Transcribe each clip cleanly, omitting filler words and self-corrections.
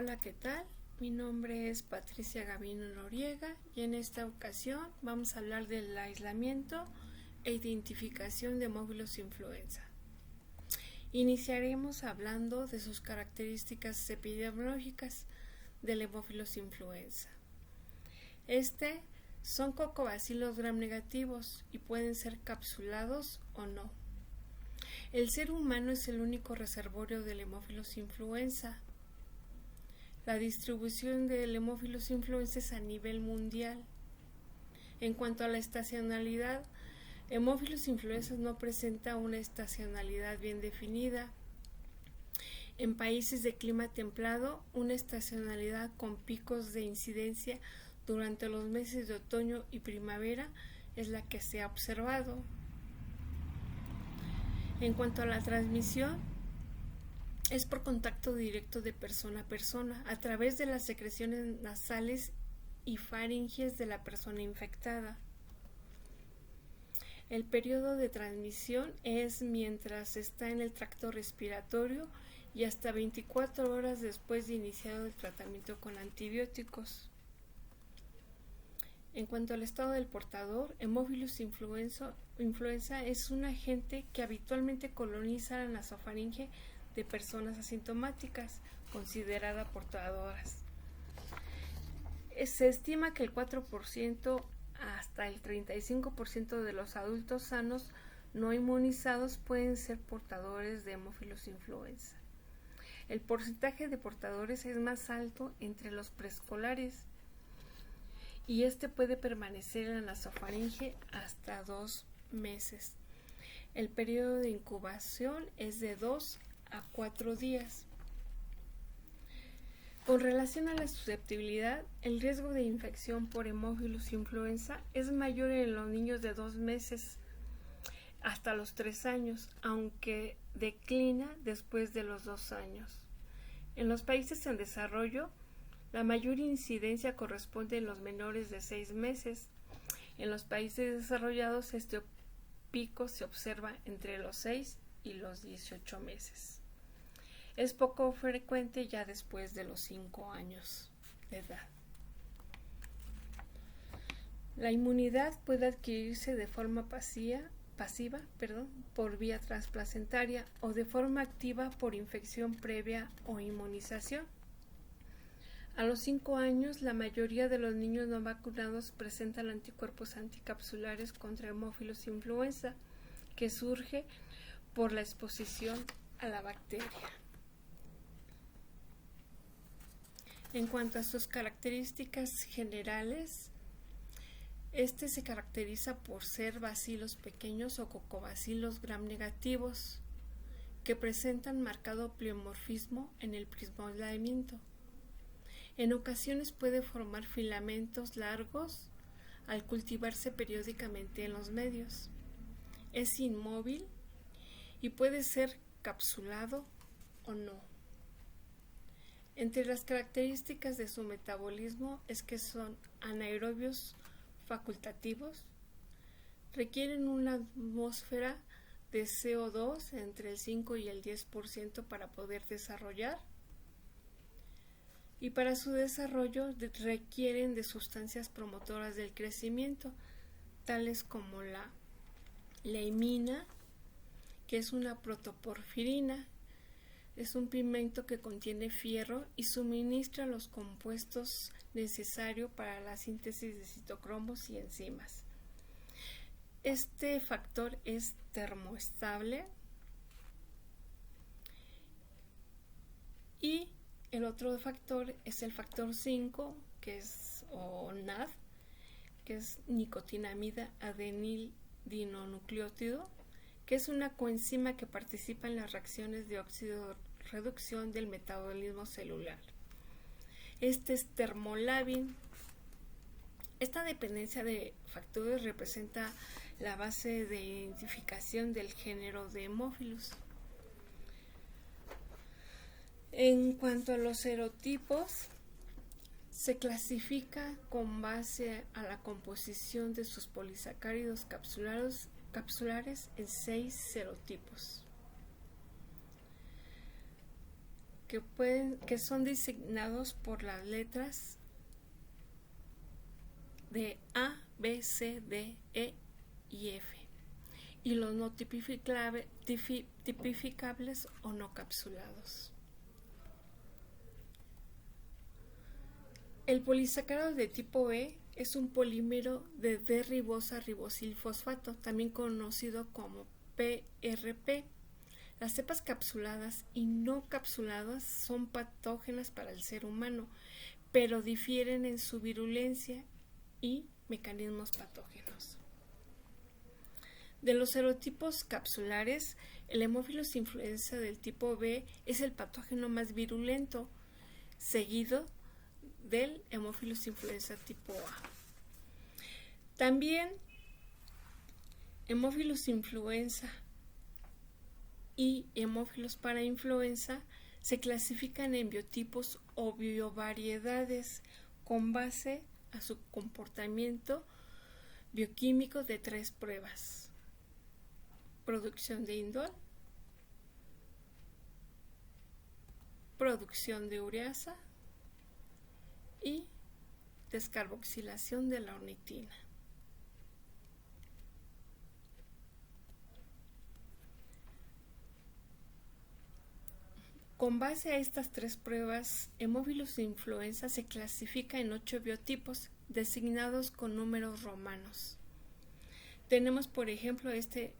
Hola, ¿qué tal? Mi nombre es Patricia Gavino Noriega y en esta ocasión vamos a hablar del aislamiento e identificación de hemófilos influenza. Iniciaremos hablando de sus características epidemiológicas del hemófilos influenza. Son cocobacilos gram negativos y pueden ser capsulados o no. El ser humano es el único reservorio del hemófilos influenza. La distribución del hemófilos influenza es a nivel mundial. En cuanto a la estacionalidad, hemófilos influenza no presenta una estacionalidad bien definida. En países de clima templado, una estacionalidad con picos de incidencia durante los meses de otoño y primavera es la que se ha observado. En cuanto a la transmisión, es por contacto directo de persona a persona, a través de las secreciones nasales y faringes de la persona infectada. El periodo de transmisión es mientras está en el tracto respiratorio y hasta 24 horas después de iniciado el tratamiento con antibióticos. En cuanto al estado del portador, hemófilos influenza es un agente que habitualmente coloniza la nasofaringe de personas asintomáticas consideradas portadoras. Se estima que el 4% hasta el 35% de los adultos sanos no inmunizados pueden ser portadores de hemófilos influenza. El porcentaje de portadores es más alto entre los preescolares y puede permanecer en la nasofaringe hasta 2 meses. El periodo de incubación es de 2 a 4 días. Con relación a la susceptibilidad, el riesgo de infección por hemófilos influenza es mayor en los niños de 2 meses hasta los 3 años, aunque declina después de los 2 años. En los países en desarrollo, la mayor incidencia corresponde en los menores de 6 meses. En los países desarrollados, este pico se observa entre los 6 y los 18 meses. Es poco frecuente ya después de los 5 años de edad. La inmunidad puede adquirirse de forma pasiva por vía transplacentaria o de forma activa por infección previa o inmunización. A los 5 años, la mayoría de los niños no vacunados presentan anticuerpos anticapsulares contra hemófilos influenza, que surge por la exposición a la bacteria. En cuanto a sus características generales, se caracteriza por ser bacilos pequeños o cocobacilos gram negativos, que presentan marcado pleomorfismo en el plasmodiamento. En ocasiones puede formar filamentos largos al cultivarse periódicamente en los medios. Es inmóvil y puede ser capsulado o no. Entre las características de su metabolismo es que son anaerobios facultativos, requieren una atmósfera de CO2 entre el 5 y el 10% para poder desarrollar, y para su desarrollo requieren de sustancias promotoras del crecimiento, tales como la leimina, que es una protoporfirina. Es un pigmento que contiene fierro y suministra los compuestos necesarios para la síntesis de citocromos y enzimas. Este factor es termoestable y el otro factor es el factor 5, o NAD, que es nicotinamida adenil dinonucleótido, que es una coenzima que participa en las reacciones de óxido-reducción del metabolismo celular. Es termolábil. Esta dependencia de factores representa la base de identificación del género de hemófilos. En cuanto a los serotipos, se clasifica con base a la composición de sus polisacáridos capsulares en 6 serotipos. que son designados por las letras de A, B, C, D, E y F, y los no tipificables o no capsulados. El polisacárido de tipo B es un polímero de D-ribosa-ribosilfosfato, también conocido como PRP. Las cepas capsuladas y no capsuladas son patógenas para el ser humano, pero difieren en su virulencia y mecanismos patógenos. De los serotipos capsulares, el Haemophilus influenza del tipo B es el patógeno más virulento, seguido del Haemophilus influenza tipo A. También Haemophilus influenza y Haemophilus parainfluenza se clasifican en biotipos o biovariedades con base a su comportamiento bioquímico de 3 pruebas: producción de indol, producción de ureasa y descarboxilación de la ornitina. Con base a estas 3 pruebas, Haemophilus influenza se clasifica en 8 biotipos designados con números romanos. Tenemos, por ejemplo, este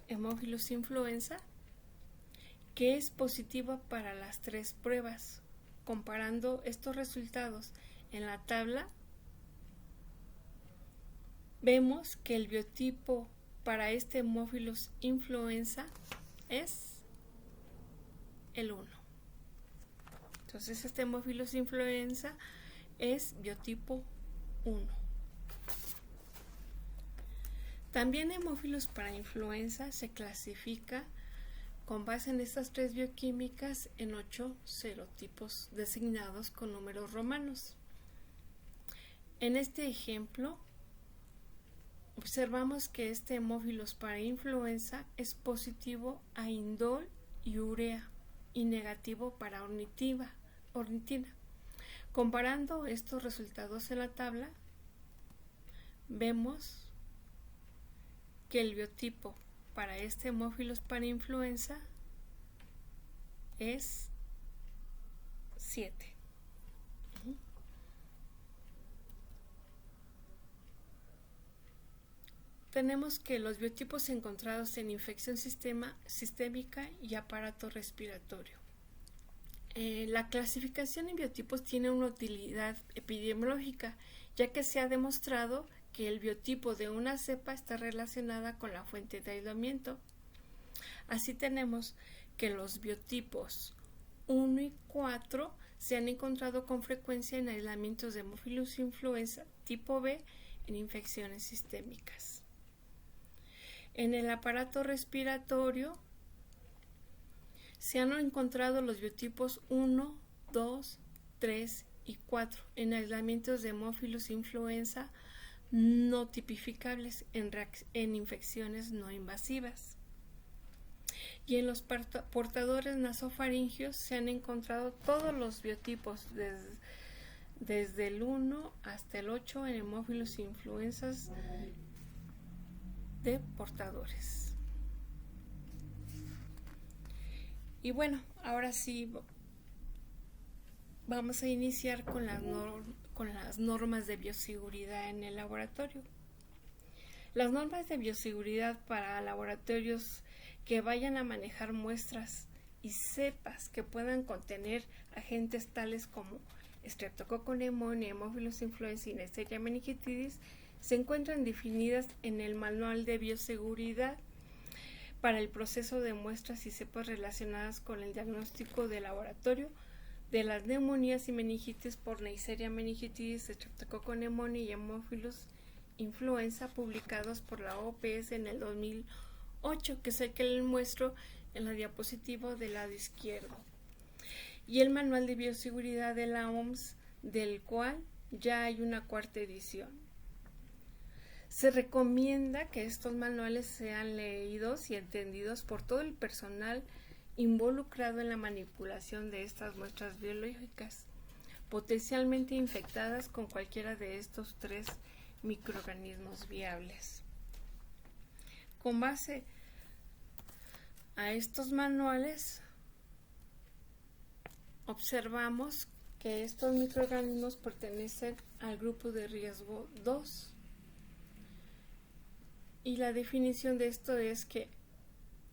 Haemophilus influenza, que es positivo para las 3 pruebas. Comparando estos resultados en la tabla, vemos que el biotipo para este Haemophilus influenza es el 1. Entonces este Haemophilus influenza es biotipo 1. También Haemophilus parainfluenza se clasifica con base en estas 3 bioquímicas en 8 serotipos designados con números romanos. En este ejemplo, observamos que este Haemophilus parainfluenza es positivo a indol y urea y negativo para ornitina. Comparando estos resultados en la tabla, vemos que el biotipo para este Haemophilus parainfluenza es 7. Tenemos que los biotipos encontrados en infección sistémica y aparato respiratorio. La clasificación en biotipos tiene una utilidad epidemiológica, ya que se ha demostrado que el biotipo de una cepa está relacionada con la fuente de aislamiento. Así tenemos que los biotipos 1 y 4 se han encontrado con frecuencia en aislamientos de Haemophilus influenza tipo B en infecciones sistémicas. En el aparato respiratorio se han encontrado los biotipos 1, 2, 3 y 4 en aislamientos de Haemophilus influenza no tipificables en infecciones no invasivas. Y en los portadores nasofaringios se han encontrado todos los biotipos desde el 1 hasta el 8 en Haemophilus influenzas de portadores. Y bueno, ahora sí vamos a iniciar con las normas de bioseguridad en el laboratorio. Las normas de bioseguridad para laboratorios que vayan a manejar muestras y cepas que puedan contener agentes tales como Streptococcus pneumoniae, Haemophilus influenzae y Neisseria meningitidis se encuentran definidas en el Manual de Bioseguridad para el proceso de muestras y cepas relacionadas con el diagnóstico de laboratorio de las neumonías y meningitis por Neisseria meningitidis, Streptococcus pneumoniae y Haemophilus influenza, publicados por la OPS en el 2008, que es el que les muestro en la diapositiva del lado izquierdo, y el Manual de Bioseguridad de la OMS, del cual ya hay una 4ª edición. Se recomienda que estos manuales sean leídos y entendidos por todo el personal involucrado en la manipulación de estas muestras biológicas, potencialmente infectadas con cualquiera de estos 3 microorganismos viables. Con base a estos manuales, observamos que estos microorganismos pertenecen al grupo de riesgo 2. Y la definición de esto es que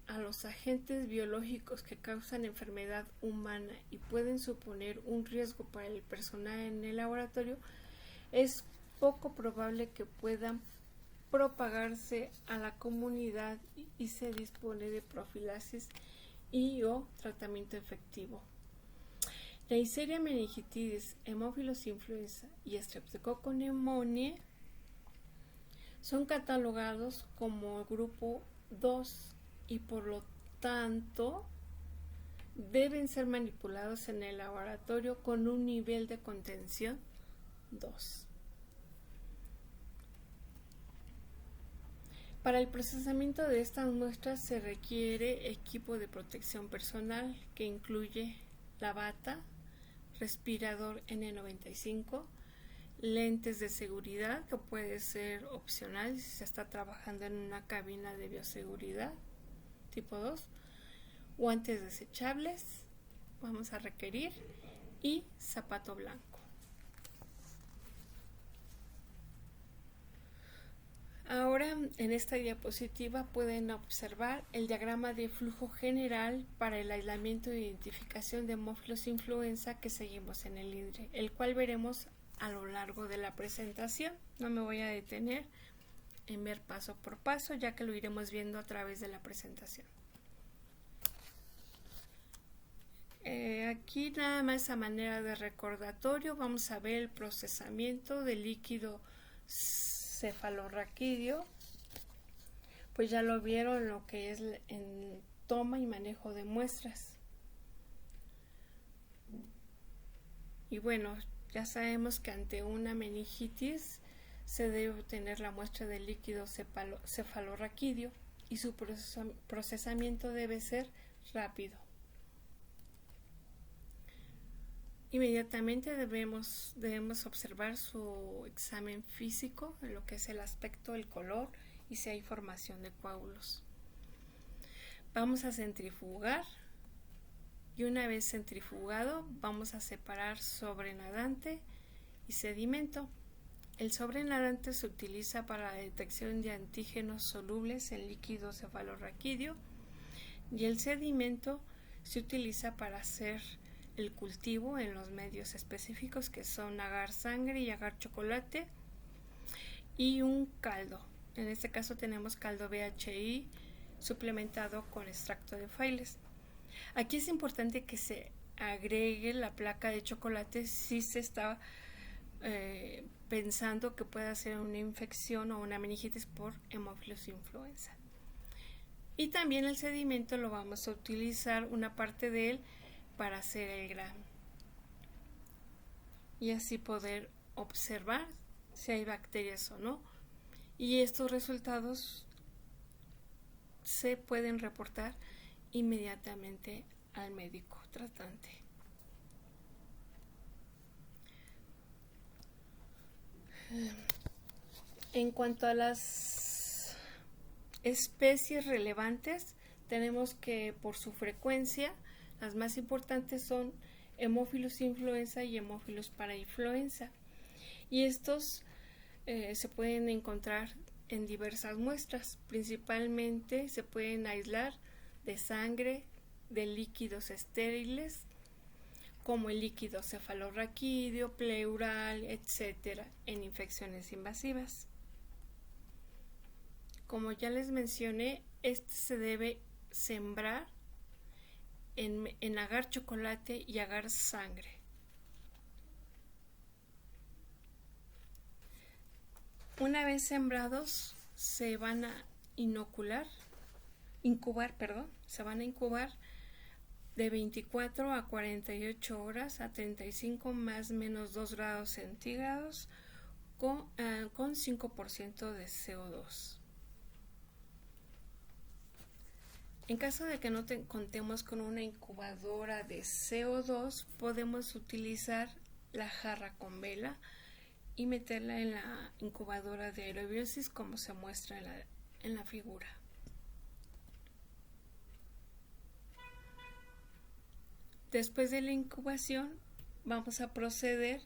a los agentes biológicos que causan enfermedad humana y pueden suponer un riesgo para el personal en el laboratorio, es poco probable que puedan propagarse a la comunidad y se dispone de profilaxis y o tratamiento efectivo. Neisseria meningitidis, Haemophilus influenza y Streptococcus pneumoniae son catalogados como grupo 2 y por lo tanto deben ser manipulados en el laboratorio con un nivel de contención 2. Para el procesamiento de estas muestras se requiere equipo de protección personal que incluye la bata, respirador N95, lentes de seguridad que puede ser opcional si se está trabajando en una cabina de bioseguridad tipo 2, guantes desechables vamos a requerir y zapato blanco. Ahora en esta diapositiva pueden observar el diagrama de flujo general para el aislamiento e identificación de Haemophilus influenza que seguimos en el INDRE, el cual veremos a lo largo de la presentación. No me voy a detener en ver paso por paso, ya que lo iremos viendo a través de la presentación. Aquí nada más a manera de recordatorio vamos a ver el procesamiento del líquido cefalorraquídeo, pues ya lo vieron lo que es en toma y manejo de muestras. Y bueno, ya sabemos que ante una meningitis se debe obtener la muestra del líquido cefalorraquídeo y su procesamiento debe ser rápido. Inmediatamente debemos observar su examen físico, lo que es el aspecto, el color y si hay formación de coágulos. Vamos a centrifugar y una vez centrifugado vamos a separar sobrenadante y sedimento. El sobrenadante se utiliza para la detección de antígenos solubles en líquido cefalorraquídeo y el sedimento se utiliza para hacer el cultivo en los medios específicos que son agar sangre y agar chocolate y un caldo. En este caso tenemos caldo BHI suplementado con extracto de Phyllis. Aquí es importante que se agregue la placa de chocolate si se está pensando que pueda ser una infección o una meningitis por Haemophilus influenza. Y también el sedimento lo vamos a utilizar una parte de él para hacer el gram y así poder observar si hay bacterias o no, y estos resultados se pueden reportar inmediatamente al médico tratante. En cuanto a las especies relevantes, tenemos que por su frecuencia las más importantes son Haemophilus influenza y Haemophilus parainfluenza, y estos se pueden encontrar en diversas muestras. Principalmente se pueden aislar de sangre, de líquidos estériles como el líquido cefalorraquídeo, pleural, etc., en infecciones invasivas. Como ya les mencioné, este se debe sembrar en agar chocolate y agar sangre. Una vez sembrados se van a incubar de 24 a 48 horas a 35 más menos 2 grados centígrados con 5% de CO2. En caso de que no contemos con una incubadora de CO2, podemos utilizar la jarra con vela y meterla en la incubadora de aerobiosis como se muestra en la figura. Después de la incubación vamos a proceder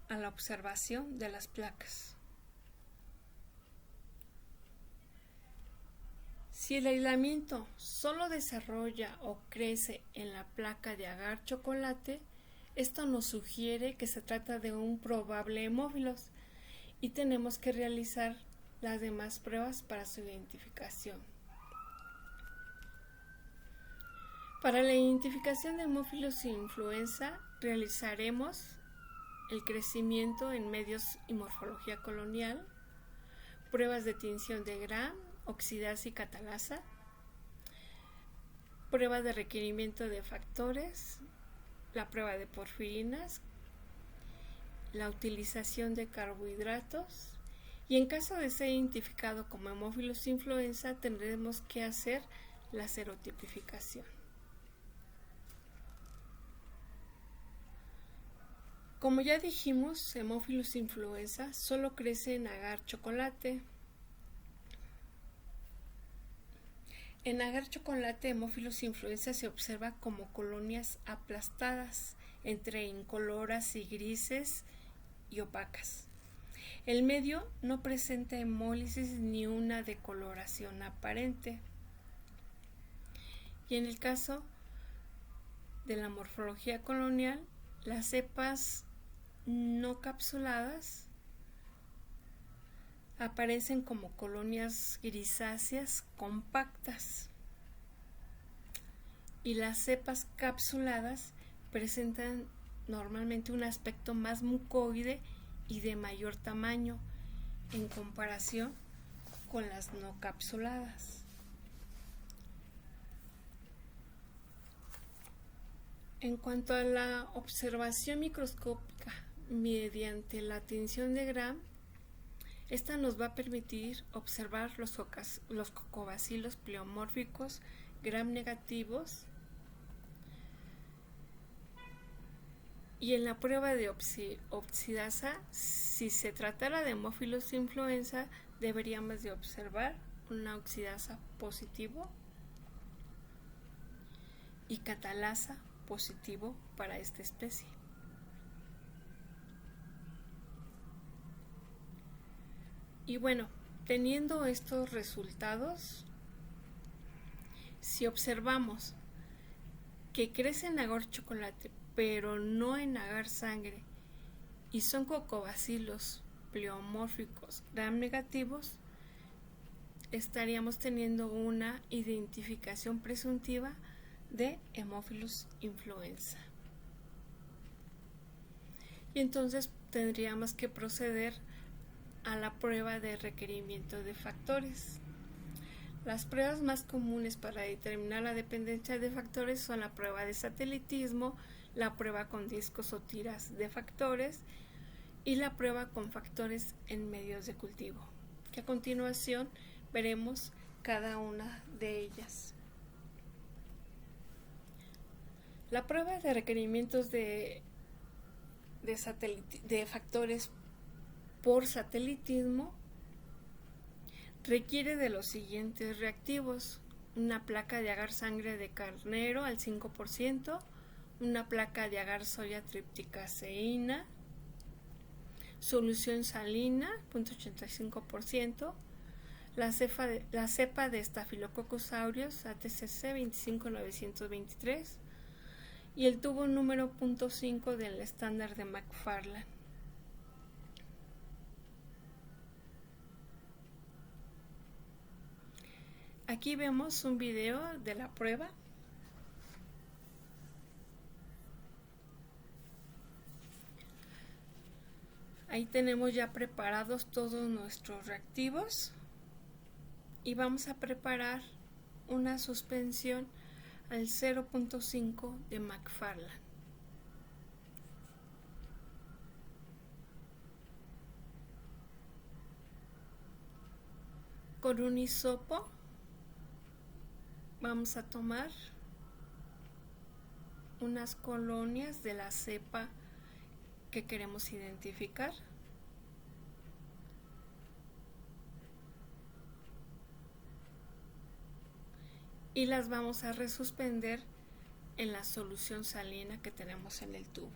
a la observación de las placas. Si el aislamiento solo desarrolla o crece en la placa de agar chocolate, esto nos sugiere que se trata de un probable hemófilos y tenemos que realizar las demás pruebas para su identificación. Para la identificación de hemófilos influenza realizaremos el crecimiento en medios y morfología colonial, pruebas de tinción de Gram, oxidasa y catalasa, pruebas de requerimiento de factores, la prueba de porfirinas, la utilización de carbohidratos y en caso de ser identificado como hemófilos influenza tendremos que hacer la serotipificación. Como ya dijimos, hemófilos influenza solo crece en agar chocolate. En agar chocolate, hemófilos influenza se observa como colonias aplastadas, entre incoloras y grises y opacas. El medio no presenta hemólisis ni una decoloración aparente. Y en el caso de la morfología colonial, las cepas no capsuladas aparecen como colonias grisáceas compactas y las cepas capsuladas presentan normalmente un aspecto más mucoide y de mayor tamaño en comparación con las no capsuladas. En cuanto a la observación microscópica mediante la tinción de Gram, esta nos va a permitir observar los cocobacilos pleomórficos Gram negativos y en la prueba de oxidasa, si se tratara de hemófilos influenza, deberíamos de observar una oxidasa positivo y catalasa positivo para esta especie. Y bueno, teniendo estos resultados, si observamos que crece en agar chocolate, pero no en agar sangre, y son cocobacilos pleomórficos Gram negativos, estaríamos teniendo una identificación presuntiva de hemófilos influenza. Y entonces tendríamos que proceder a la prueba de requerimiento de factores. Las pruebas más comunes para determinar la dependencia de factores son la prueba de satelitismo, la prueba con discos o tiras de factores y la prueba con factores en medios de cultivo, que a continuación veremos cada una de ellas. La prueba de requerimientos de factores por satelitismo requiere de los siguientes reactivos: una placa de agar sangre de carnero al 5%, una placa de agar soya tripticaseína, solución salina 0.85%, la cepa de Staphylococcus aureus ATCC 25923 y el tubo número 0.5 del estándar de McFarland. Aquí vemos un video de la prueba. Ahí tenemos ya preparados todos nuestros reactivos y vamos a preparar una suspensión al 0.5 de McFarland. Con un hisopo vamos a tomar unas colonias de la cepa que queremos identificar. Y las vamos a resuspender en la solución salina que tenemos en el tubo.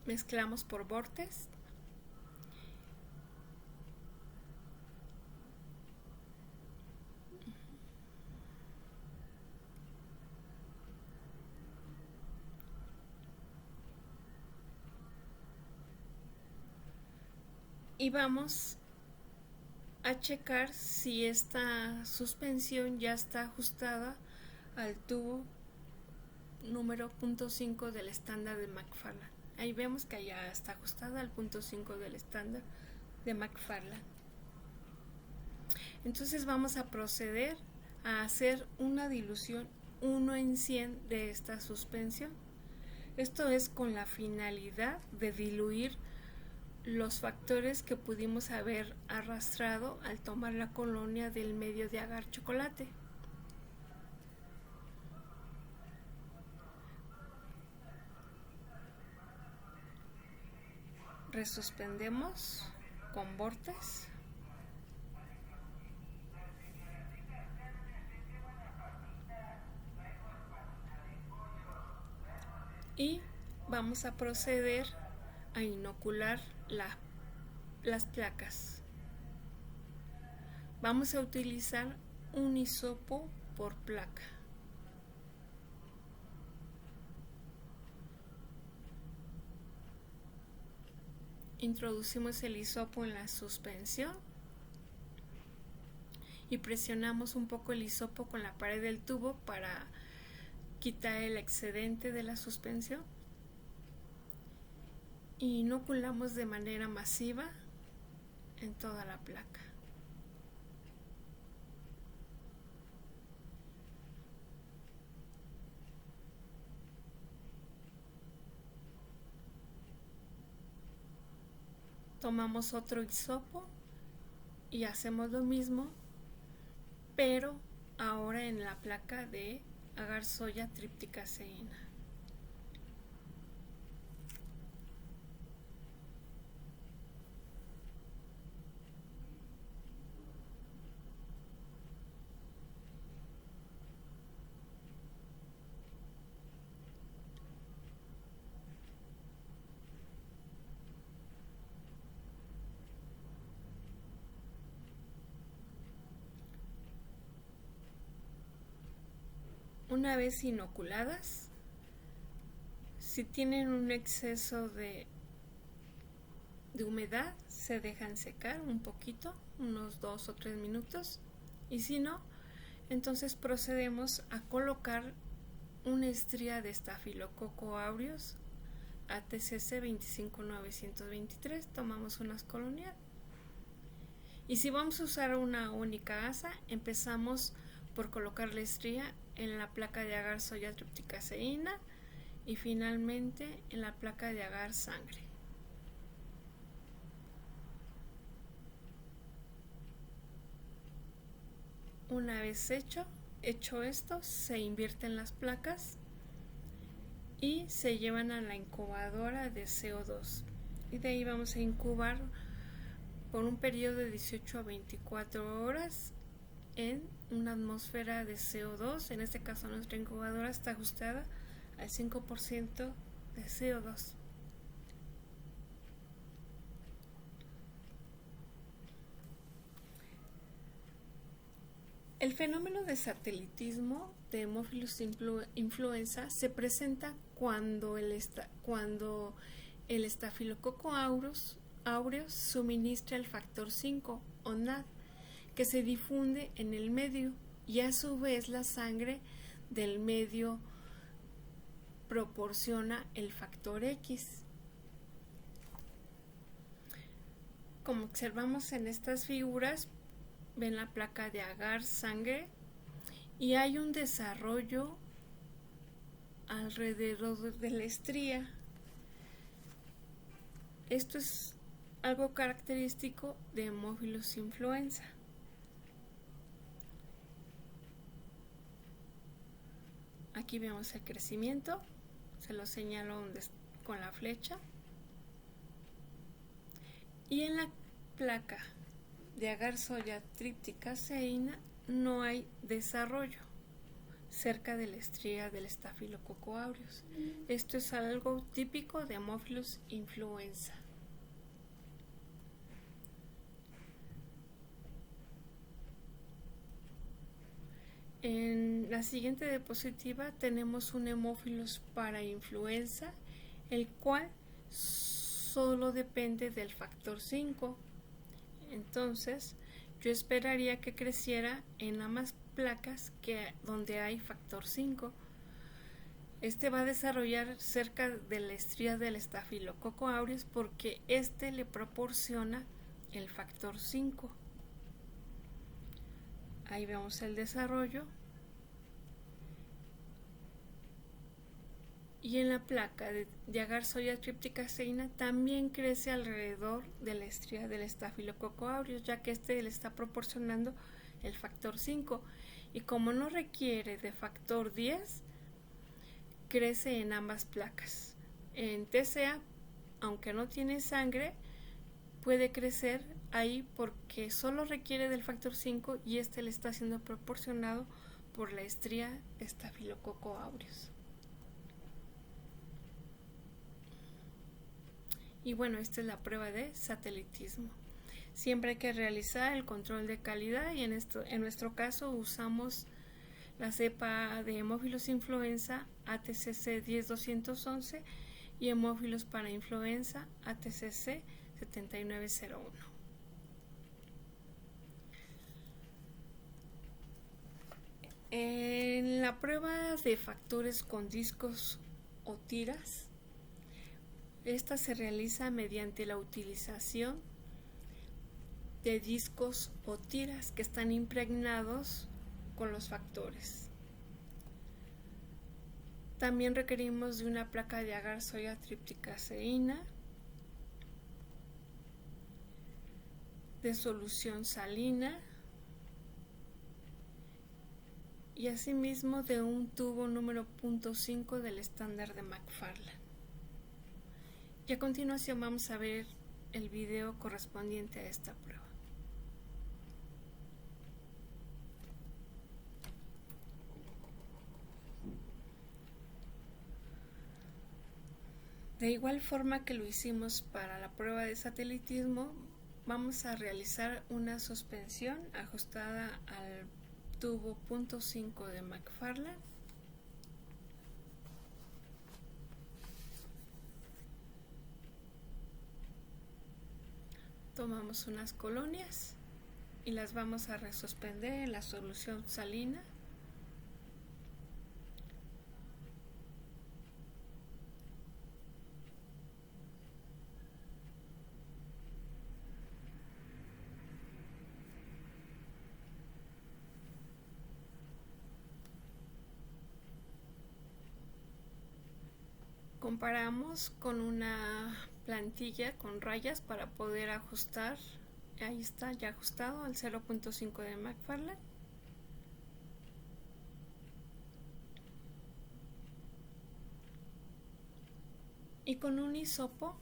Mezclamos por bordes. Y vamos a checar si esta suspensión ya está ajustada al tubo número 0.5 del estándar de McFarland. Ahí vemos que ya está ajustada al 0.5 del estándar de McFarland. Entonces vamos a proceder a hacer una dilución 1:100 de esta suspensión. Esto es con la finalidad de diluir los factores que pudimos haber arrastrado al tomar la colonia del medio de agar chocolate. Resuspendemos con bordes y vamos a proceder a inocular las placas. Vamos a utilizar un hisopo por placa. Introducimos el hisopo en la suspensión y presionamos un poco el hisopo con la pared del tubo para quitar el excedente de la suspensión. Y inoculamos de manera masiva en toda la placa. Tomamos otro hisopo y hacemos lo mismo, pero ahora en la placa de agar soya tripticaseína. Una vez inoculadas, si tienen un exceso de humedad, se dejan secar un poquito, unos 2 o 3 minutos, y si no, entonces procedemos a colocar una estría de Staphylococcus aureus ATCC 25923. Tomamos unas colonias, y si vamos a usar una única asa, empezamos por colocar la estría en la placa de agar soya tripticaseína y finalmente en la placa de agar sangre. Una vez hecho esto, se invierten las placas y se llevan a la incubadora de CO2, y de ahí vamos a incubar por un periodo de 18 a 24 horas en una atmósfera de CO2. En este caso nuestra incubadora está ajustada al 5% de CO2. El fenómeno de satelitismo de Haemophilus influenza se presenta cuando el Staphylococcus aureus suministra el factor 5 o NAD, que se difunde en el medio, y a su vez la sangre del medio proporciona el factor X. Como observamos en estas figuras, ven la placa de agar sangre y hay un desarrollo alrededor de la estría. Esto es algo característico de Haemophilus influenza. Aquí vemos el crecimiento, se lo señalo con la flecha. Y en la placa de Agarzoya tripticaceina no hay desarrollo cerca de la estría del Staphylococcus aureus. Esto es algo típico de Haemophilus influenza. En la siguiente diapositiva tenemos un Haemophilus parainfluenza, el cual solo depende del factor 5. Entonces, yo esperaría que creciera en ambas placas donde hay factor 5. Este va a desarrollar cerca de la estría del Staphylococcus aureus porque este le proporciona el factor 5. Ahí vemos el desarrollo. Y en la placa de Agarzoya tripticaceina también crece alrededor de la estría del Staphylococcus aureus, ya que este le está proporcionando el factor 5. Y como no requiere de factor 10, crece en ambas placas. En TCA, aunque no tiene sangre, puede crecer ahí porque solo requiere del factor 5 y este le está siendo proporcionado por la estría Staphylococcus aureus. Y bueno, esta es la prueba de satelitismo. Siempre hay que realizar el control de calidad y en nuestro caso usamos la cepa de Haemophilus influenza ATCC 10211 y Haemophilus parainfluenza ATCC 7901. En la prueba de factores con discos o tiras, esta se realiza mediante la utilización de discos o tiras que están impregnados con los factores. También requerimos de una placa de Agarzoya tripticaceina, de solución salina y asimismo de un tubo número 0.5 del estándar de McFarland. Y a continuación vamos a ver el video correspondiente a esta prueba. De igual forma que lo hicimos para la prueba de satelitismo, vamos a realizar una suspensión ajustada al tubo 0.5 de McFarland. Tomamos unas colonias y las vamos a resuspender en la solución salina. Comparamos con una plantilla con rayas para poder ajustar. Ahí está ya ajustado al 0.5 de McFarland. Y con un hisopo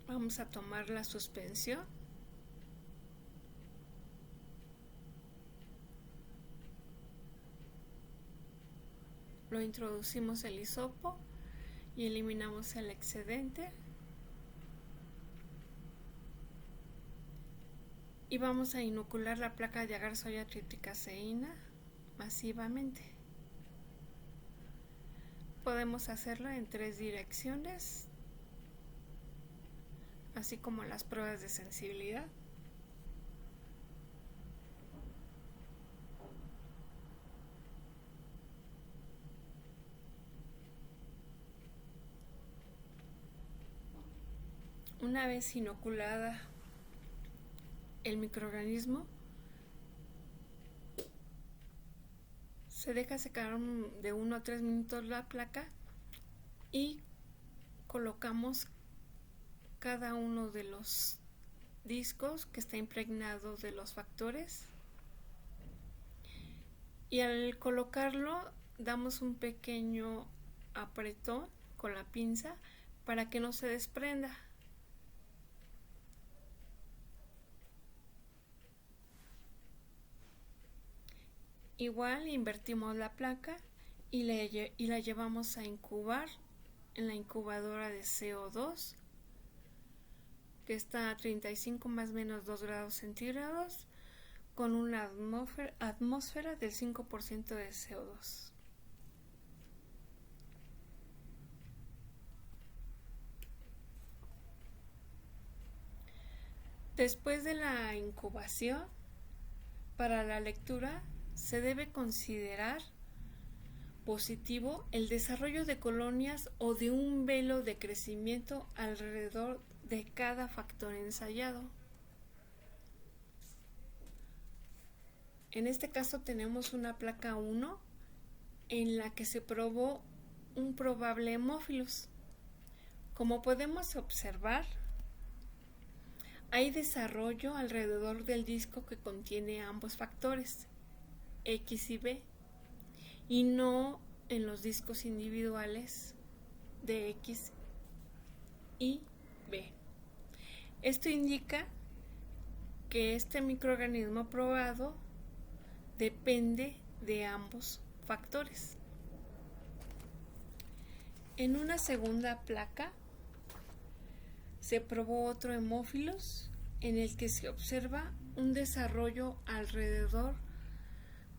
vamos a tomar la suspensión. Lo introducimos el hisopo y eliminamos el excedente. Y vamos a inocular la placa de Agarzoya tripticaceina masivamente. Podemos hacerlo en 3 direcciones, así como las pruebas de sensibilidad. Una vez inoculada el microorganismo, se deja secar de 1 a 3 minutos la placa y colocamos cada uno de los discos que está impregnado de los factores, y al colocarlo damos un pequeño apretón con la pinza para que no se desprenda. Igual invertimos la placa y la llevamos a incubar en la incubadora de CO2, que está a 35 más menos 2 grados centígrados, con una atmósfera del 5% de CO2. Después de la incubación, para la lectura se debe considerar positivo el desarrollo de colonias o de un velo de crecimiento alrededor de cada factor ensayado. En este caso tenemos una placa 1 en la que se probó un probable Haemophilus. Como podemos observar, hay desarrollo alrededor del disco que contiene ambos factores, X y B, y no en los discos individuales de X y B. Esto indica que este microorganismo probado depende de ambos factores. En una segunda placa se probó otro Haemophilus en el que se observa un desarrollo alrededor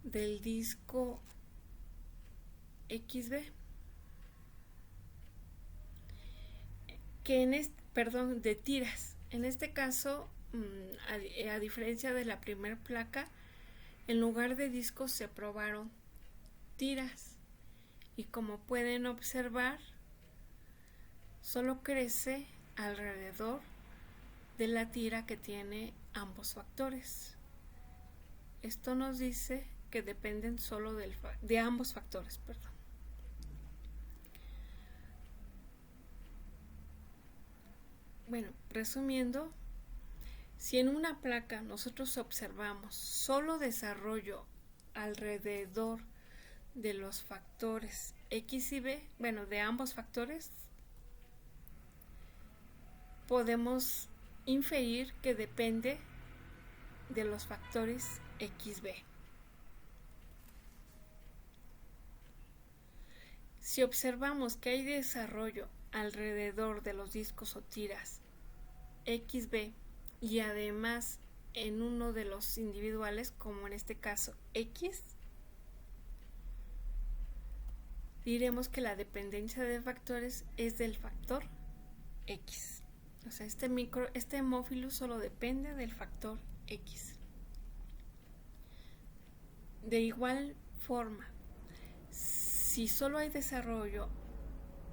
del disco XB, de tiras. En este caso, a diferencia de la primera placa, en lugar de discos se probaron tiras, y como pueden observar, solo crece alrededor de la tira que tiene ambos factores. Esto nos dice que dependen solo de ambos factores, perdón. Bueno, resumiendo, si en una placa nosotros observamos solo desarrollo alrededor de los factores X y B, de ambos factores, podemos inferir que depende de los factores XB. Si observamos que hay desarrollo alrededor de los discos o tiras XB y además en uno de los individuales, como en este caso X, diremos que la dependencia de factores es del factor X. O sea, este Haemophilus solo depende del factor X. De igual forma, si solo hay desarrollo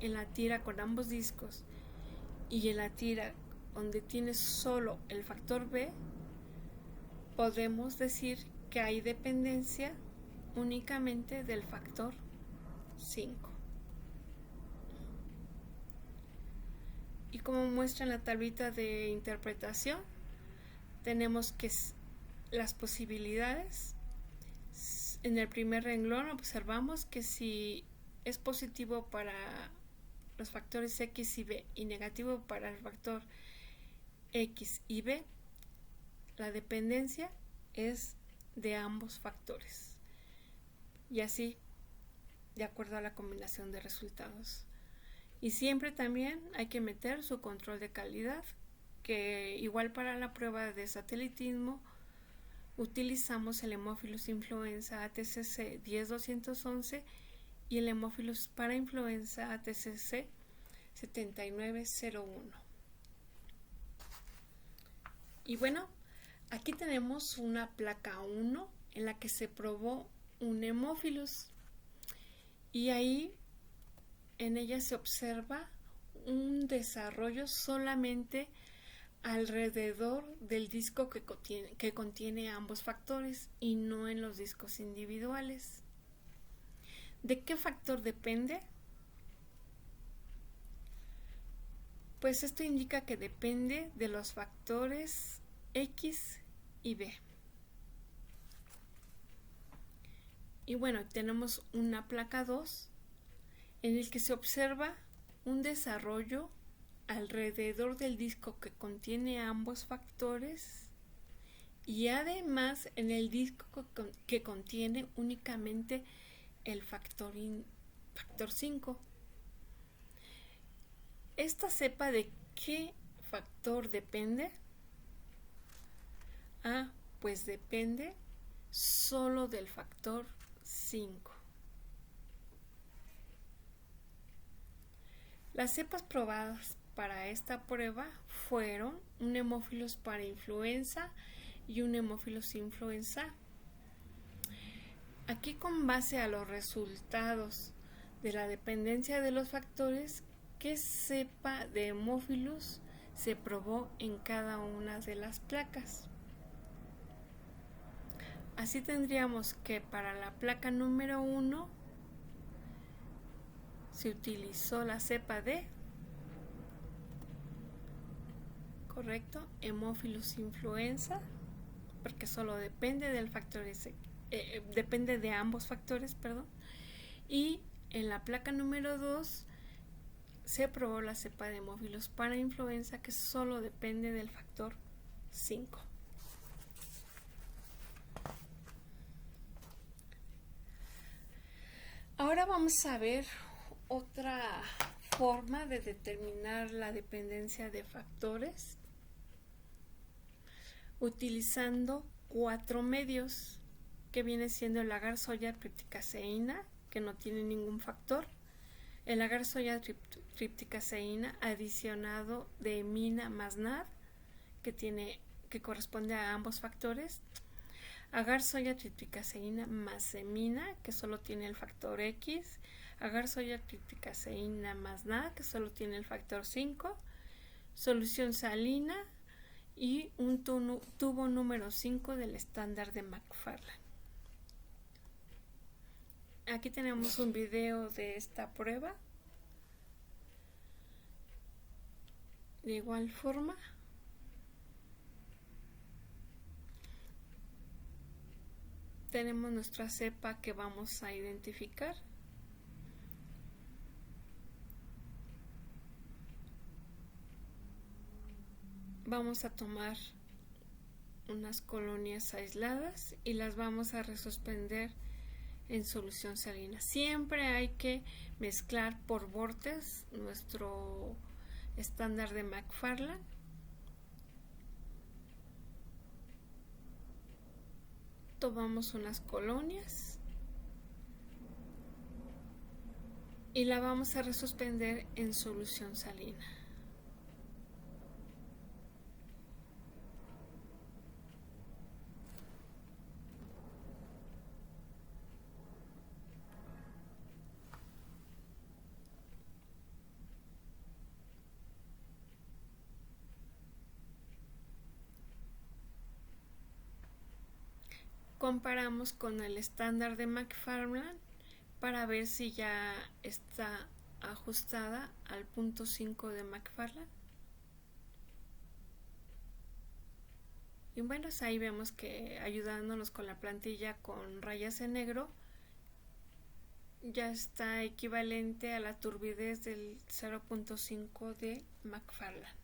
en la tira con ambos discos y en la tira donde tiene solo el factor B, podemos decir que hay dependencia únicamente del factor 5. Y como muestra en la tablita de interpretación, tenemos que las posibilidades. En el primer renglón observamos que si es positivo para los factores X y B y negativo para el factor X y B, la dependencia es de ambos factores. Y así, de acuerdo a la combinación de resultados. Y siempre también hay que meter su control de calidad, que igual para la prueba de satelitismo utilizamos el Haemophilus influenza ATCC 10211 y el Haemophilus para influenza ATCC 7901. Y bueno, aquí tenemos una placa 1 en la que se probó un Haemophilus, y ahí en ella se observa un desarrollo solamente alrededor del disco que contiene ambos factores y no en los discos individuales. ¿De qué factor depende? Pues esto indica que depende de los factores X y B. Y bueno, tenemos una placa 2 en el que se observa un desarrollo alrededor del disco que contiene ambos factores y además en el disco que contiene únicamente el factor 5. ¿Esta cepa de qué factor depende? Pues depende solo del factor 5. Las cepas probadas para esta prueba fueron un hemófilos para influenza y un hemófilos influenza. Aquí, con base a los resultados de la dependencia de los factores, ¿qué cepa de hemófilos se probó en cada una de las placas? Así tendríamos que para la placa número 1 se utilizó la cepa de, correcto, hemófilos influenza, porque solo depende del factor depende de ambos factores, perdón. Y en la placa número 2 se probó la cepa de hemófilos para influenza, que solo depende del factor 5. Ahora vamos a ver otra forma de determinar la dependencia de factores utilizando 4 medios, que viene siendo el agar soya tripticaseína, que no tiene ningún factor, el agar soya tripticaseína adicionado de emina más NAD, que corresponde a ambos factores, agar soya tripticaseína más emina, que solo tiene el factor X, agar soya tripticaseína más NAD, que solo tiene el factor 5, solución salina y un tubo número 5 del estándar de McFarland. Aquí tenemos un video de esta prueba. De igual forma, tenemos nuestra cepa que vamos a identificar. Vamos a tomar unas colonias aisladas y las vamos a resuspender en solución salina. Siempre hay que mezclar por bordes nuestro estándar de McFarland. Tomamos unas colonias y la vamos a resuspender en solución salina. Comparamos con el estándar de McFarland para ver si ya está ajustada al punto 5 de McFarland. Y bueno, ahí vemos que ayudándonos con la plantilla con rayas en negro, ya está equivalente a la turbidez del 0.5 de McFarland.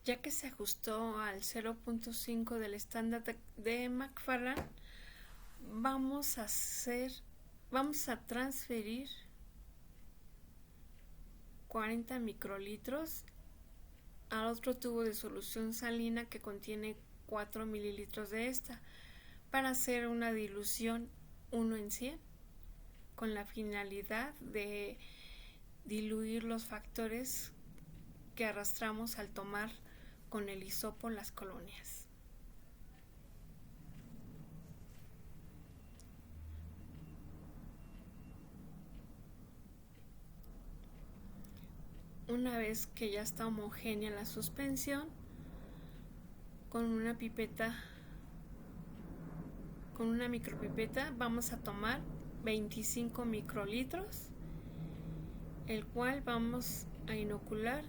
Ya que se ajustó al 0.5 del estándar de McFarland, vamos a transferir 40 microlitros al otro tubo de solución salina que contiene 4 mililitros de esta, para hacer una dilución 1:100 con la finalidad de diluir los factores que arrastramos al tomar con el hisopo las colonias. Una vez que ya está homogénea la suspensión, con una micropipeta vamos a tomar 25 microlitros, el cual vamos a inocular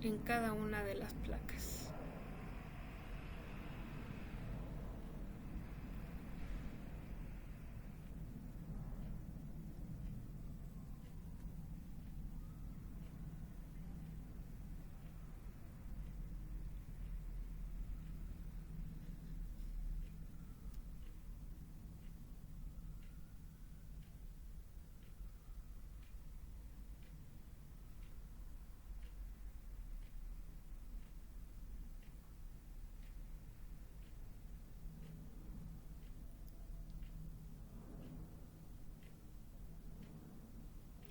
en cada una de las placas.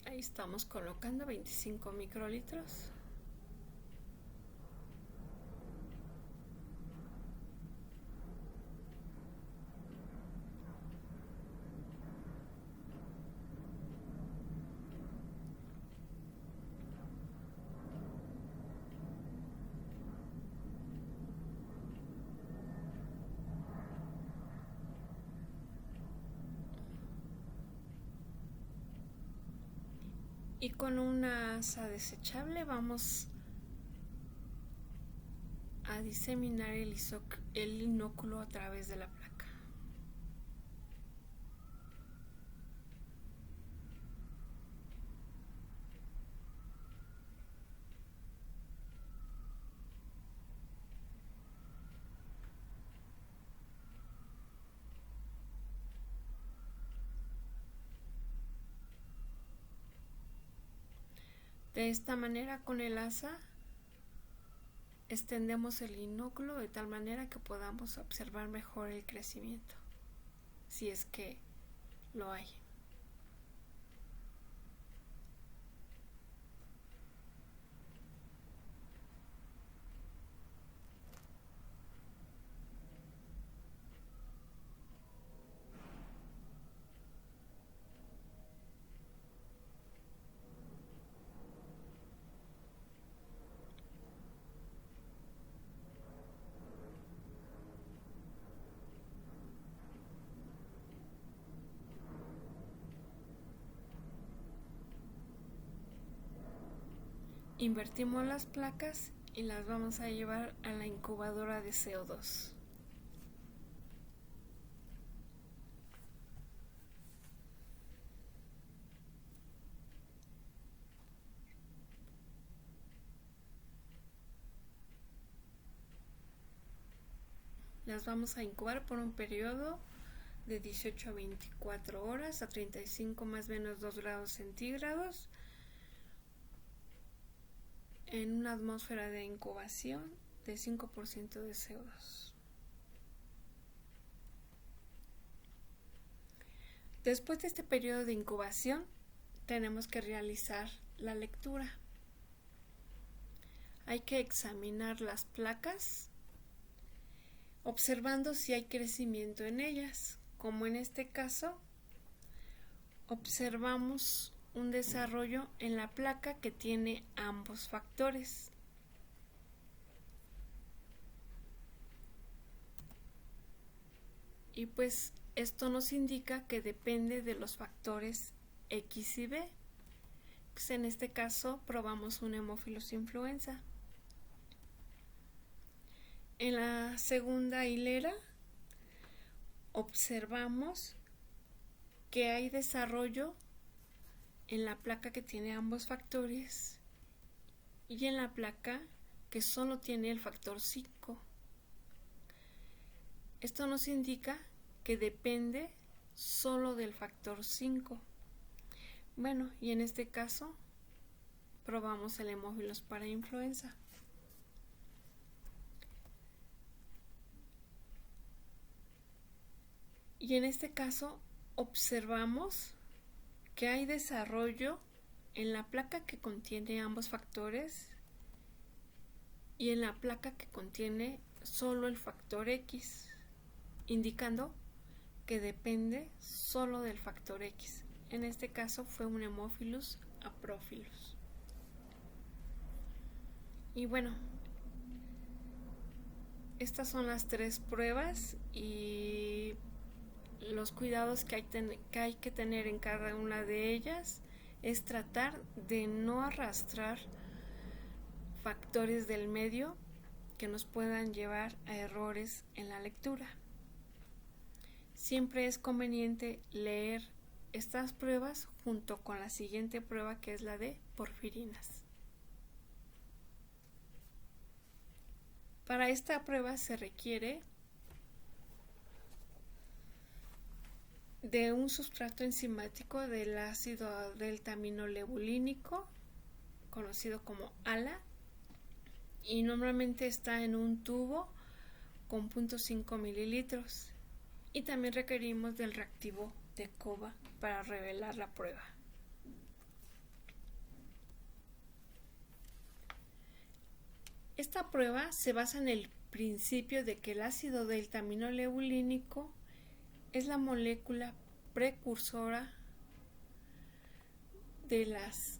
Ahí estamos colocando 25 microlitros. Y con una asa desechable vamos a diseminar el inóculo a través de la placa. De esta manera, con el asa extendemos el inóculo de tal manera que podamos observar mejor el crecimiento, si es que lo hay. Invertimos las placas y las vamos a llevar a la incubadora de CO2. Las vamos a incubar por un periodo de 18 a 24 horas a 35 más o menos 2 grados centígrados en una atmósfera de incubación de 5% de CO2. Después de este periodo de incubación, tenemos que realizar la lectura. Hay que examinar las placas, observando si hay crecimiento en ellas. Como en este caso, observamos un desarrollo en la placa que tiene ambos factores. Y pues esto nos indica que depende de los factores X y B. Pues en este caso probamos un Haemophilus influenza. En la segunda hilera observamos que hay desarrollo en la placa que tiene ambos factores y en la placa que solo tiene el factor 5. Esto nos indica que depende solo del factor 5. Bueno, y en este caso probamos el Haemophilus para influenza. Y en este caso observamos que hay desarrollo en la placa que contiene ambos factores y en la placa que contiene solo el factor X, indicando que depende solo del factor X. En este caso fue un Haemophilus aprófilos. Y bueno, estas son las 3 pruebas y los cuidados que hay que tener en cada una de ellas es tratar de no arrastrar factores del medio que nos puedan llevar a errores en la lectura. Siempre es conveniente leer estas pruebas junto con la siguiente prueba, que es la de porfirinas. Para esta prueba se requiere de un sustrato enzimático del ácido deltaminolebulínico, conocido como ALA, y normalmente está en un tubo con 0.5 mililitros. Y también requerimos del reactivo de COBA para revelar la prueba. Esta prueba se basa en el principio de que el ácido deltaminolebulínico es la molécula precursora de las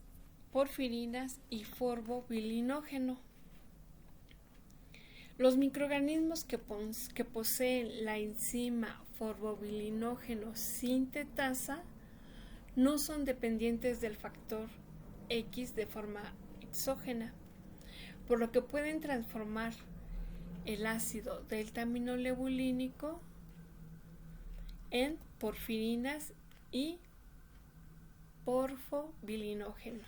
porfirinas y forbobilinógeno. Los microorganismos que poseen la enzima forbobilinógeno sintetasa no son dependientes del factor X de forma exógena, por lo que pueden transformar el ácido deltaminolebulínico en porfirinas y porfobilinógeno.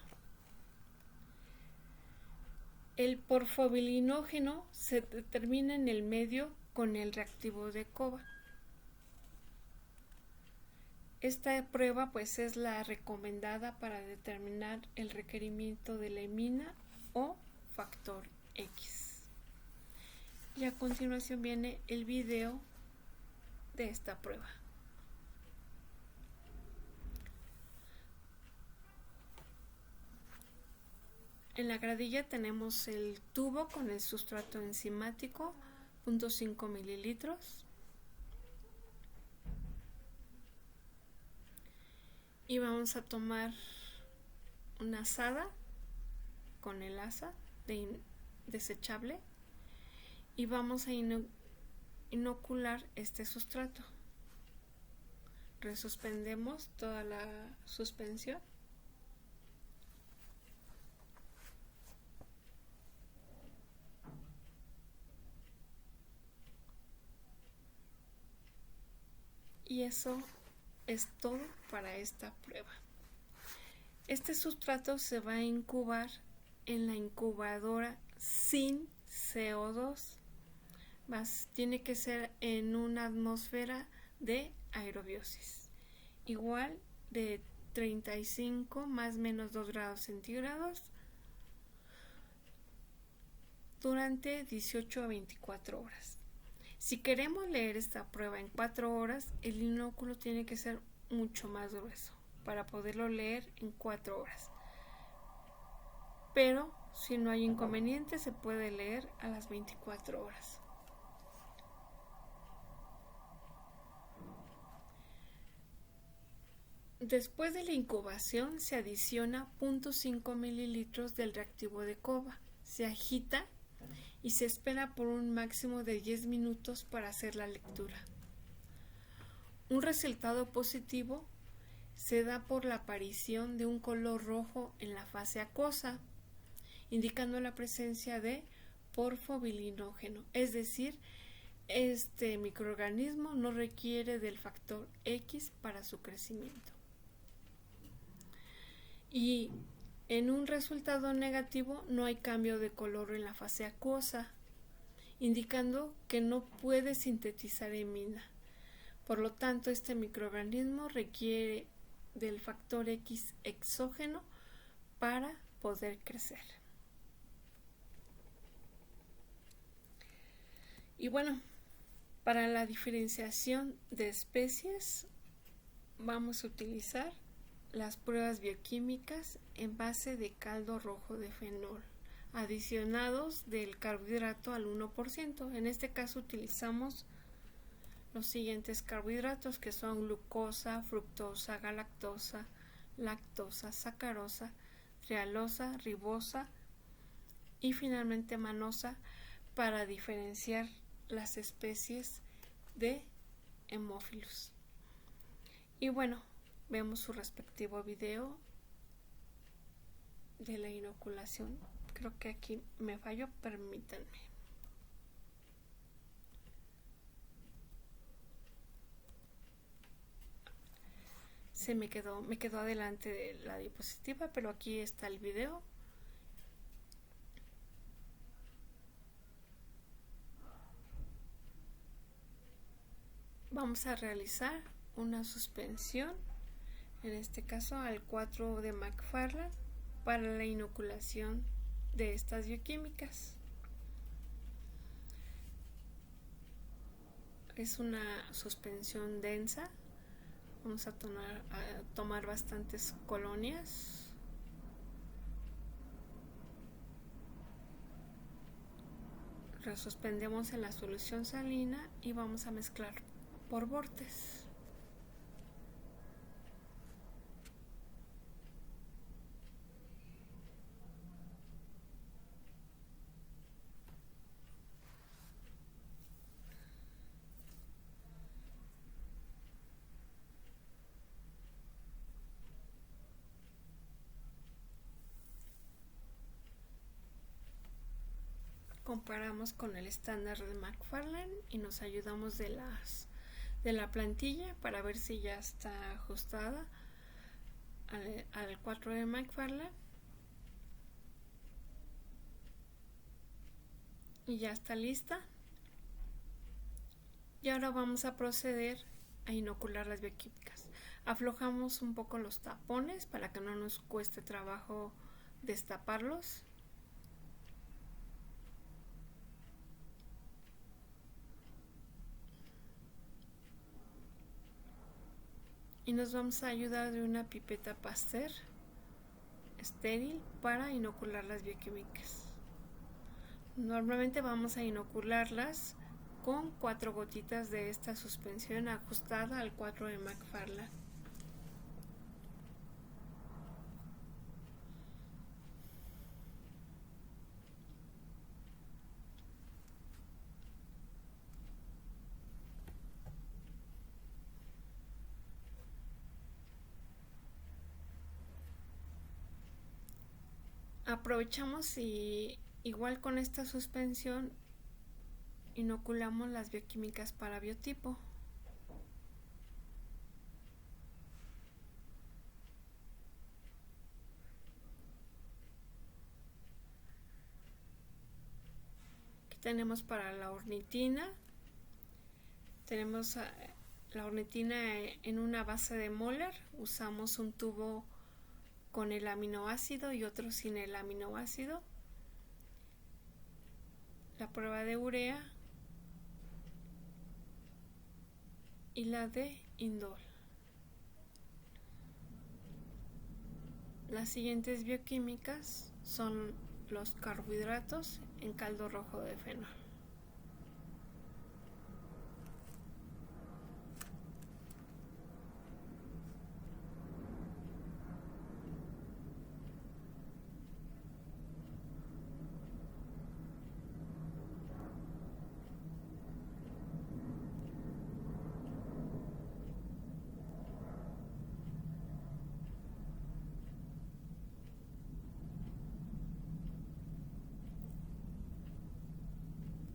El porfobilinógeno se determina en el medio con el reactivo de COBA. Esta prueba pues es la recomendada para determinar el requerimiento de la imina o factor X. Y a continuación viene el video de esta prueba. En la gradilla tenemos el tubo con el sustrato enzimático, 0.5 mililitros. Y vamos a tomar una asada con el asa desechable y vamos a inocular este sustrato. Resuspendemos toda la suspensión. Y eso es todo para esta prueba. Este sustrato se va a incubar en la incubadora sin CO2, tiene que ser en una atmósfera de aerobiosis, igual de 35 más menos 2 grados centígrados durante 18 a 24 horas. Si queremos leer esta prueba en 4 horas, el inóculo tiene que ser mucho más grueso para poderlo leer en 4 horas. Pero si no hay inconveniente, se puede leer a las 24 horas. Después de la incubación se adiciona 0.5 mililitros del reactivo de COBA. Se agita y se espera por un máximo de 10 minutos para hacer la lectura. Un resultado positivo se da por la aparición de un color rojo en la fase acuosa, indicando la presencia de porfobilinógeno, es decir, este microorganismo no requiere del factor X para su crecimiento. Y en un resultado negativo no hay cambio de color en la fase acuosa, indicando que no puede sintetizar imina. Por lo tanto, este microorganismo requiere del factor X exógeno para poder crecer. Y bueno, para la diferenciación de especies vamos a utilizar las pruebas bioquímicas en base de caldo rojo de fenol, adicionados del carbohidrato al 1%. En este caso utilizamos los siguientes carbohidratos, que son glucosa, fructosa, galactosa, lactosa, sacarosa, trialosa, ribosa y finalmente manosa para diferenciar las especies de Haemophilus. Y bueno, vemos su respectivo video de la inoculación. Creo que aquí me falló, permítanme. Me quedó adelante de la diapositiva, pero aquí está el video. Vamos a realizar una suspensión, en este caso al 4 de McFarland, para la inoculación de estas bioquímicas. Es una suspensión densa. Vamos a tomar bastantes colonias. Resuspendemos en la solución salina y vamos a mezclar por bordes. Comparamos con el estándar de McFarland y nos ayudamos de la plantilla para ver si ya está ajustada al 4 de McFarland. Y ya está lista. Y ahora vamos a proceder a inocular las bioquímicas. Aflojamos un poco los tapones para que no nos cueste trabajo destaparlos. Y nos vamos a ayudar de una pipeta Pasteur estéril para inocular las bioquímicas. Normalmente vamos a inocularlas con 4 gotitas de esta suspensión ajustada al 4 de McFarland. Aprovechamos y igual con esta suspensión inoculamos las bioquímicas para biotipo. Aquí tenemos para la ornitina. Tenemos la ornitina en una base de molar. Usamos un tubo con el aminoácido y otro sin el aminoácido. La prueba de urea y la de indol. Las siguientes bioquímicas son los carbohidratos en caldo rojo de fenol.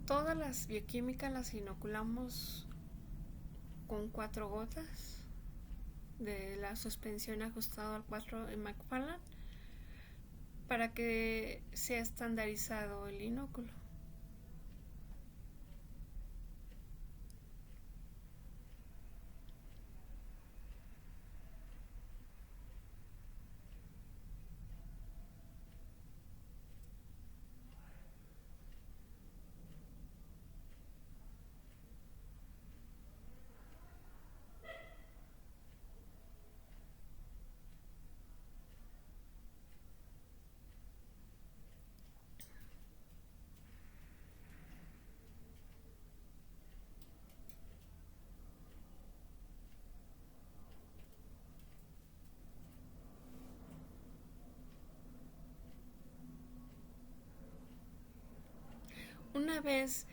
Todas las bioquímicas las inoculamos con 4 gotas de la suspensión ajustada al 4 de McFarland para que sea estandarizado el inóculo. Una vez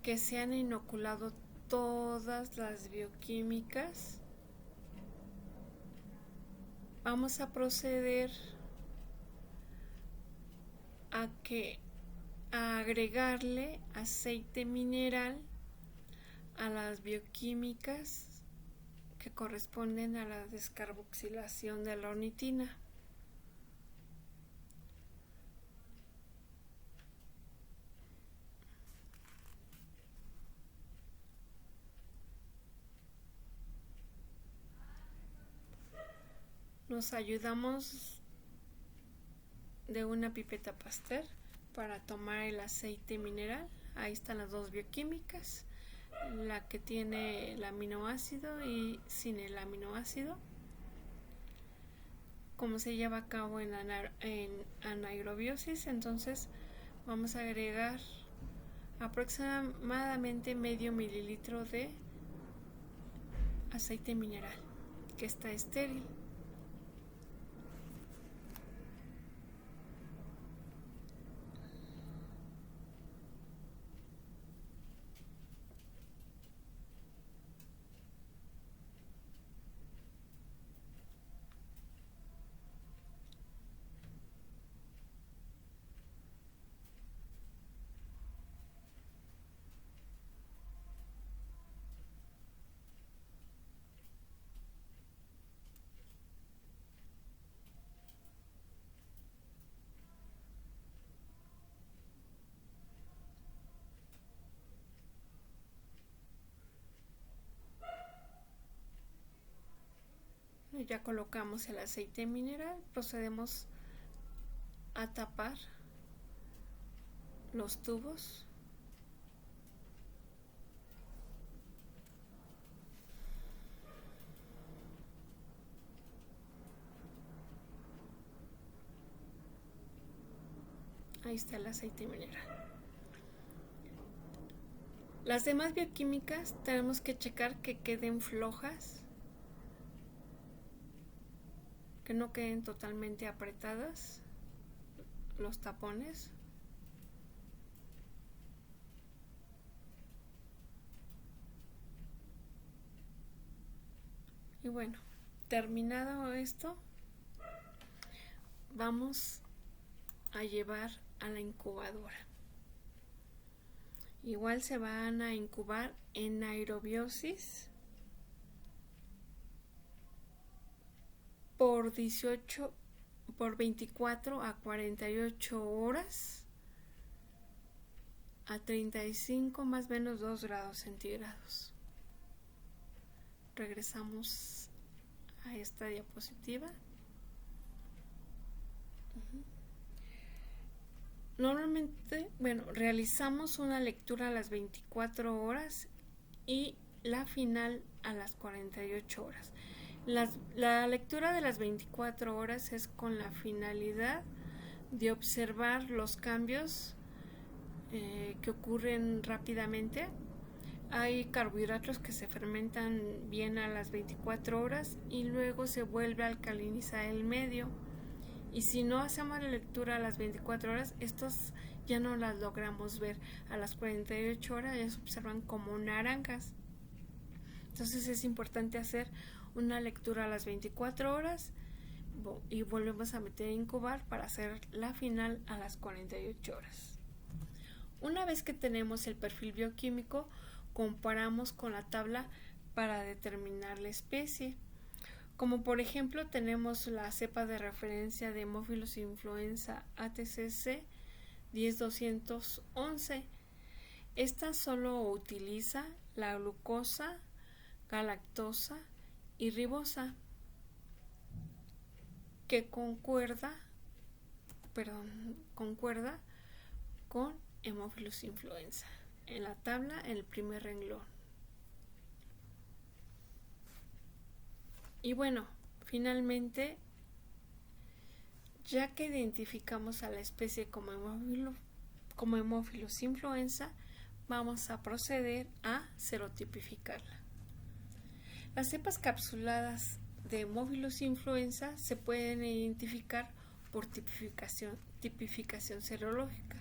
que se han inoculado todas las bioquímicas, vamos a proceder a agregarle aceite mineral a las bioquímicas que corresponden a la descarboxilación de la ornitina. Nos ayudamos de una pipeta Pasteur para tomar el aceite mineral. Ahí están las dos bioquímicas, la que tiene el aminoácido y sin el aminoácido. Como se lleva a cabo en anaerobiosis, entonces vamos a agregar aproximadamente medio mililitro de aceite mineral que está estéril. Ya colocamos el aceite mineral, procedemos a tapar los tubos. Ahí está el aceite mineral. Las demás bioquímicas tenemos que checar que queden flojas, que no queden totalmente apretadas los tapones. Y bueno, terminado esto, vamos a llevar a la incubadora. Igual se van a incubar en aerobiosis por 24 a 48 horas a 35 más o menos 2 grados centígrados. Regresamos a esta diapositiva. Normalmente, realizamos una lectura a las 24 horas y la final a las 48 horas. La lectura de las 24 horas es con la finalidad de observar los cambios que ocurren rápidamente. Hay carbohidratos que se fermentan bien a las 24 horas y luego se vuelve a alcalinizar el medio. Y si no hacemos la lectura a las 24 horas, estos ya no las logramos ver. A las 48 horas ya se observan como naranjas. Entonces es importante hacer una lectura a las 24 horas y volvemos a meter a incubar para hacer la final a las 48 horas. Una vez que tenemos el perfil bioquímico, comparamos con la tabla para determinar la especie. Como por ejemplo tenemos la cepa de referencia de Haemophilus influenza ATCC 10211. Esta solo utiliza la glucosa, galactosa y ribosa, que concuerda con Haemophilus influenza. En la tabla, en el primer renglón. Y bueno, finalmente, ya que identificamos a la especie como Haemophilus influenza, vamos a proceder a serotipificarla. Las cepas capsuladas de Haemophilus influenza se pueden identificar por tipificación serológica.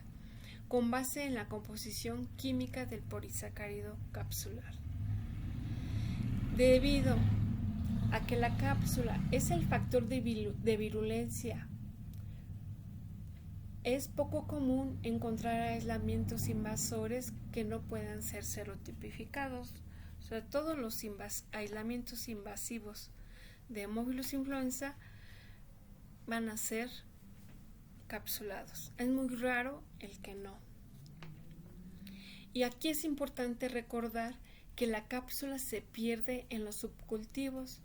con base en la composición química del polisacárido capsular. Debido a que la cápsula es el factor de virulencia, es poco común encontrar aislamientos invasores que no puedan ser serotipificados. Sobre todo los aislamientos invasivos de Haemophilus influenza van a ser capsulados. Es muy raro el que no. Y aquí es importante recordar que la cápsula se pierde en los subcultivos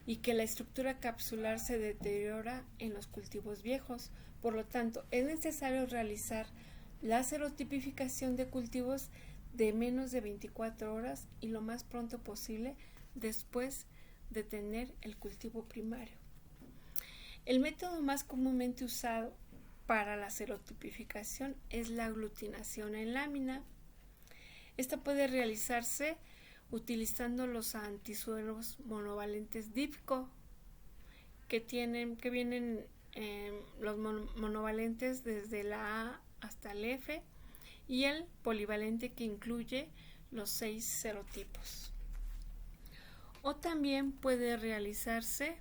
y que la estructura capsular se deteriora en los cultivos viejos. Por lo tanto, es necesario realizar la serotipificación de cultivos de menos de 24 horas y lo más pronto posible después de tener el cultivo primario. El método más comúnmente usado para la serotipificación es la aglutinación en lámina. Esta puede realizarse utilizando los antisueros monovalentes DIFCO que vienen los monovalentes desde la A hasta el F y el polivalente que incluye los 6 serotipos. O también puede realizarse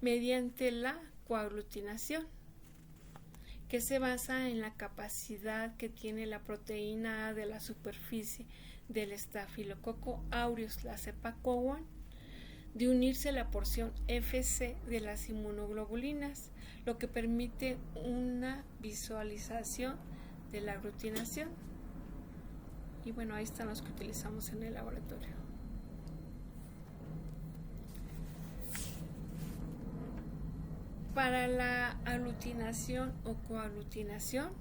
mediante la coaglutinación, que se basa en la capacidad que tiene la proteína A de la superficie del Staphylococcus aureus, la cepa COA1, de unirse a la porción FC de las inmunoglobulinas, lo que permite una visualización de la aglutinación. Y bueno, ahí están los que utilizamos en el laboratorio. Para la aglutinación o coaglutinación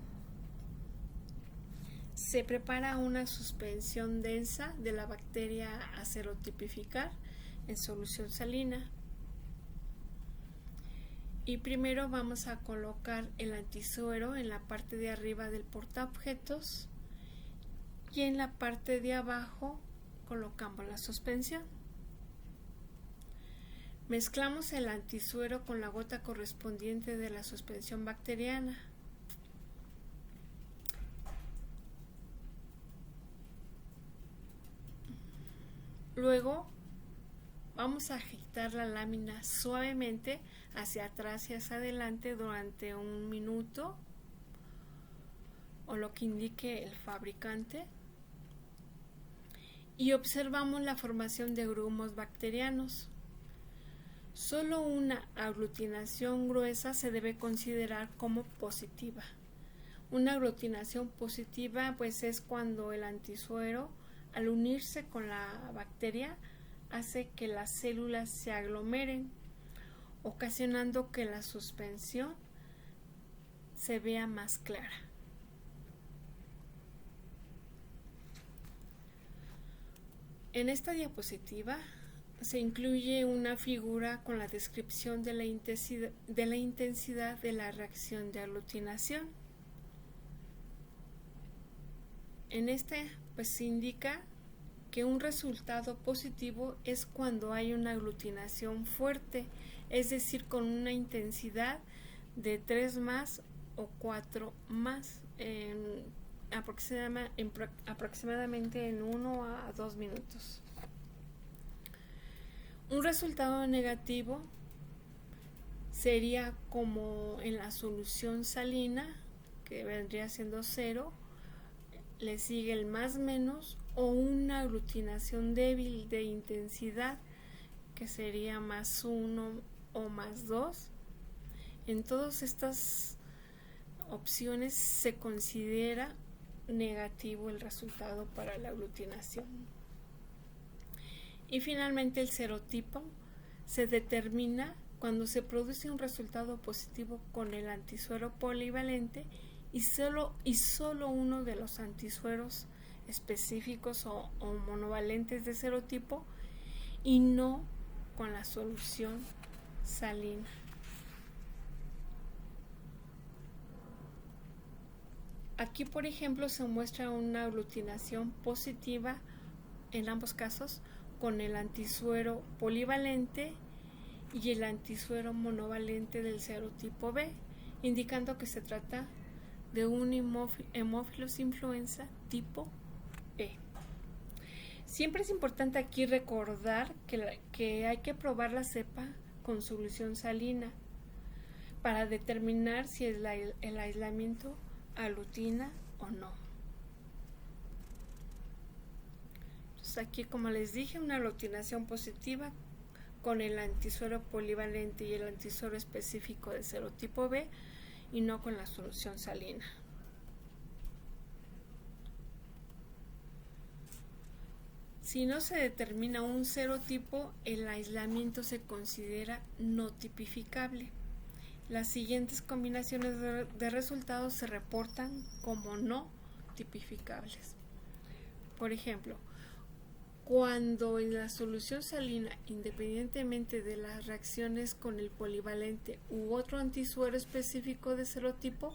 se prepara una suspensión densa de la bacteria a serotipificar en solución salina. Y primero vamos a colocar el antisuero en la parte de arriba del portaobjetos y en la parte de abajo colocamos la suspensión. Mezclamos el antisuero con la gota correspondiente de la suspensión bacteriana. Luego vamos a agitar la lámina suavemente hacia atrás y hacia adelante durante 1 minuto o lo que indique el fabricante y observamos la formación de grumos bacterianos. Solo una aglutinación gruesa se debe considerar como positiva. Una aglutinación positiva pues es cuando el antisuero al unirse con la bacteria hace que las células se aglomeren, ocasionando que la suspensión se vea más clara. En esta diapositiva se incluye una figura con la descripción de la intensidad de la reacción de aglutinación. En este pues se indica que un resultado positivo es cuando hay una aglutinación fuerte, es decir, con una intensidad de 3 más o 4 más, aproximadamente en 1 a 2 minutos. Un resultado negativo sería como en la solución salina, que vendría siendo 0, le sigue el más menos o una aglutinación débil de intensidad que sería más 1 o más 2. En todas estas opciones se considera negativo el resultado para la aglutinación. Y finalmente el serotipo se determina cuando se produce un resultado positivo con el antisuero polivalente y solo uno de los antisueros específicos o monovalentes de serotipo y no con la solución salina. Aquí, por ejemplo, se muestra una aglutinación positiva en ambos casos con el antisuero polivalente y el antisuero monovalente del serotipo B, indicando que se trata de un Haemophilus influenza tipo E. Siempre es importante aquí recordar que hay que probar la cepa con solución salina para determinar si el aislamiento aglutina o no. Entonces aquí, como les dije, una aglutinación positiva con el antisuero polivalente y el antisuero específico de serotipo B y no con la solución salina. Si no se determina un serotipo, el aislamiento se considera no tipificable. Las siguientes combinaciones de resultados se reportan como no tipificables. Por ejemplo, cuando en la solución salina, independientemente de las reacciones con el polivalente u otro antisuero específico de serotipo,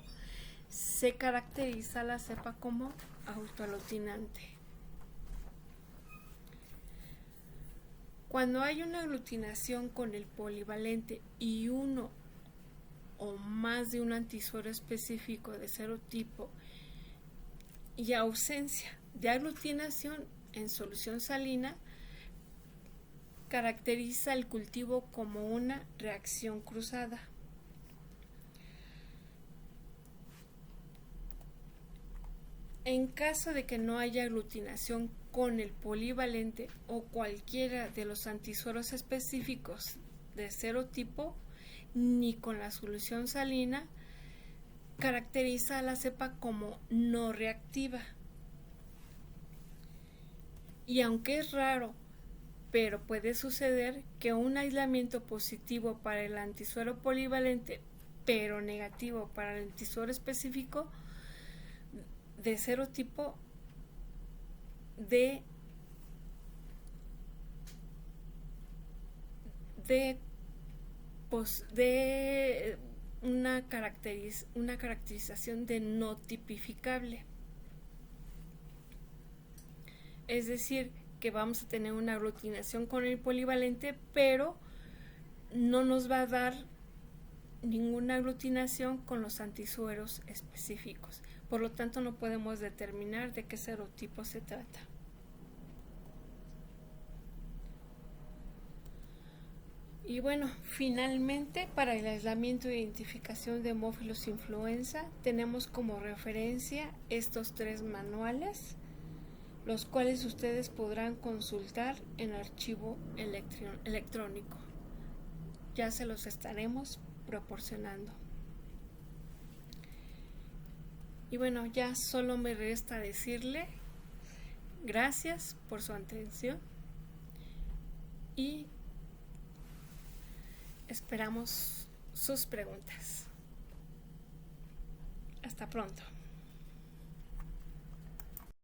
se caracteriza la cepa como autoaglutinante. Cuando hay una aglutinación con el polivalente y uno o más de un antisuero específico de serotipo y ausencia de aglutinación en solución salina, caracteriza el cultivo como una reacción cruzada. En caso de que no haya aglutinación con el polivalente o cualquiera de los antisueros específicos de serotipo, ni con la solución salina, caracteriza a la cepa como no reactiva. Y aunque es raro, pero puede suceder que un aislamiento positivo para el antisuero polivalente, pero negativo para el antisuero específico de serotipo de una caracterización de no tipificable. Es decir, que vamos a tener una aglutinación con el polivalente, pero no nos va a dar ninguna aglutinación con los antisueros específicos. Por lo tanto, no podemos determinar de qué serotipo se trata. Y bueno, finalmente, para el aislamiento e identificación de Haemophilus influenza, tenemos como referencia estos 3 manuales, los cuales ustedes podrán consultar en archivo electrónico. Ya se los estaremos proporcionando. Y bueno, ya solo me resta decirle gracias por su atención y esperamos sus preguntas. Hasta pronto.